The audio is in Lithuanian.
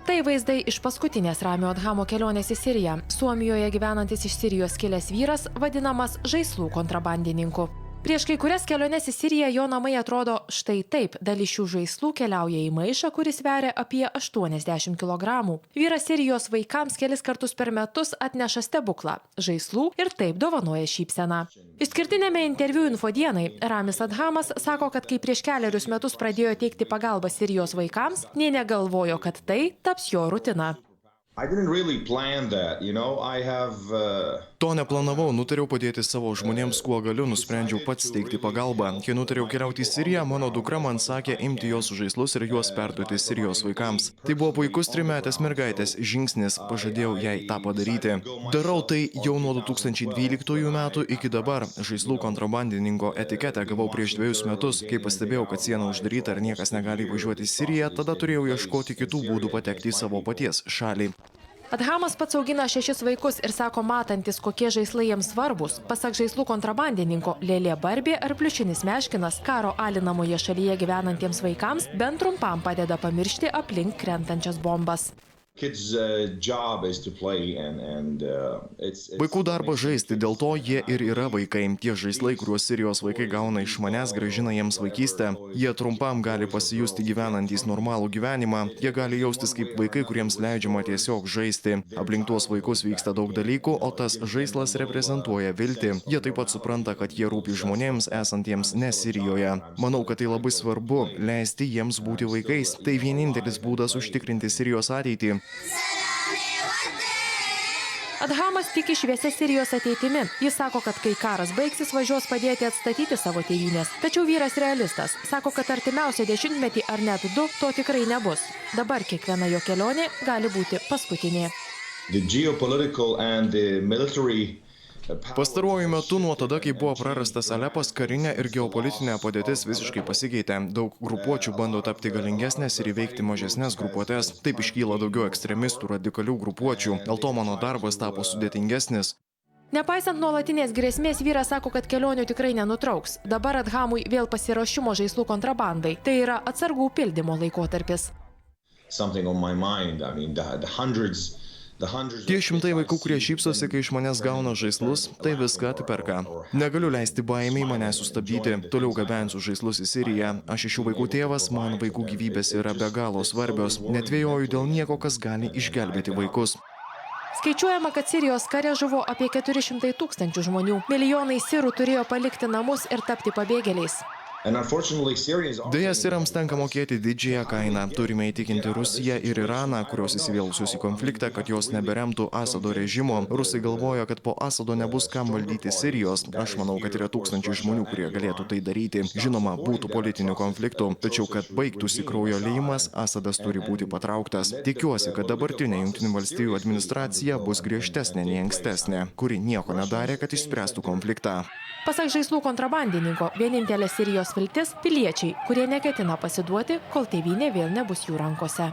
Tai vaizdai iš paskutinės Ramio Adhamo kelionės į Siriją. Suomijoje gyvenantis iš Sirijos kilęs vyras vadinamas žaislų kontrabandininku. Prieš kai kurias keliones į Siriją jo namai atrodo štai taip. Dalis šių žaislų keliauja į maišą, kuris sveria apie 80 kg. Vyras Sirijos vaikams kelis kartus per metus atneša stebuklą – žaislų ir taip dovanoja šypseną. Išskirtinėme interviu Infodienai Ramis Adhamas sako, kad kai prieš kelerius metus pradėjo teikti pagalbą Sirijos vaikams, nė negalvojo, kad tai taps jo rutina. To neplanavau, nutariau padėti savo žmonėms, kuo galiu, nusprendžiau pats teikti pagalbą. Kai nutariau keliauti į Siriją, mano dukra man sakė imti jos žaislus ir juos perduoti Sirijos vaikams. Tai buvo puikus 3-metės mergaitės žingsnis, pažadėjau jai tą padaryti. Darau tai jau nuo 2012 metų iki dabar. Žaislų kontrabandininko etiketę gavau prieš 2 metus, kai pastebėjau, kad siena uždaryta ir niekas negali važiuoti į Siriją, tada turėjau ieškoti kitų būdų patekti į savo paties šalį. Adhamas pats augina 6 vaikus ir sako matantis, kokie žaislai jiems svarbus. Pasak žaislų kontrabandininko, lėlė Barbė ar pliušinis meškinas karo alinamoje šalyje gyvenantiems vaikams bent trumpam padeda pamiršti aplink krentančias bombas. Vaikų darbas žaisti, dėl to jie ir yra vaikai. Tie žaislai, kuriuos Sirijos vaikai gauna iš manęs, grąžina jiems vaikystę. Jie trumpam gali pasijusti gyvenantys normalų gyvenimą. Jie gali jaustis kaip vaikai, kuriems leidžiama tiesiog žaisti. Aplink tuos vaikus vyksta daug dalykų, o tas žaislas reprezentuoja viltį. Jie taip pat supranta, kad jie rūpi žmonėms esantiems ne Sirijoje. Manau, kad tai labai svarbu – leisti jiems būti vaikais. Tai vienintelis būdas užtikrinti Sirijos ateitį. Adhamas tiki šviesia Sirijos ateitimi. Jis sako, kad kai karas baigsis, važiuos padėti atstatyti savo tėvynės. Tačiau vyras realistas. Sako, kad artimiausią 10-metį ar net 2 to tikrai nebus. Dabar kiekviena jo kelionė gali būti paskutinė. Pastaruoju metu nuo tada, kai buvo prarastas Alepas, karinė ir geopolitinė padėtis visiškai pasikeitė. Daug grupuočių bando tapti galingesnės ir įveikti mažesnės grupuotės. Taip iškyla daugiau ekstremistų, radikalių grupuočių. Dėl to mano darbas tapo sudėtingesnis. Nepaisant nuolatinės grėsmės, vyras sako, kad kelionių tikrai nenutrauks. Dabar Adhamui vėl pasiruošimo žaislų kontrabandai. Tai yra atsargų pildymo laikotarpis. Tie šimtai vaikų, kurie šypsosi, kai iš manęs gauna žaislus, tai viską atperka. Negaliu leisti baimiai mane sustabdyti. Toliau gabensiu žaislus į Siriją. Aš 6 vaikų tėvas, man vaikų gyvybės yra be galo svarbios. Netvėjoju dėl nieko, kas gali išgelbėti vaikus. Skaičiuojama, kad Sirijos kare žuvo apie 400 000 žmonių. Milijonai sirų turėjo palikti namus ir tapti pabėgėliais. Deja, sirams tenka mokėti didžiąją kainą. Turime įtikinti Rusiją ir Iraną, kurios įsivėlusios į konfliktą, kad jos neberemtų Asado režimo. Rusai galvoja, kad po Asado nebus kam valdyti Sirijos. Aš manau, kad yra tūkstančiai žmonių, kurie galėtų tai daryti. Žinoma, būtų politinių konfliktų, tačiau kad baigtųsi kraujo liejimas, Asadas turi būti patrauktas. Tikiuosi, kad dabartinė Jungtinių valstijų administracija bus griežtesnė nei ankstesnė, kuri nieko nedarė, kad išspręstų konfliktą. Pasak žaislų kontrabandininko, vienintelė Sirijos viltis – piliečiai, kurie neketina pasiduoti, kol tėvynė vėl nebus jų rankose.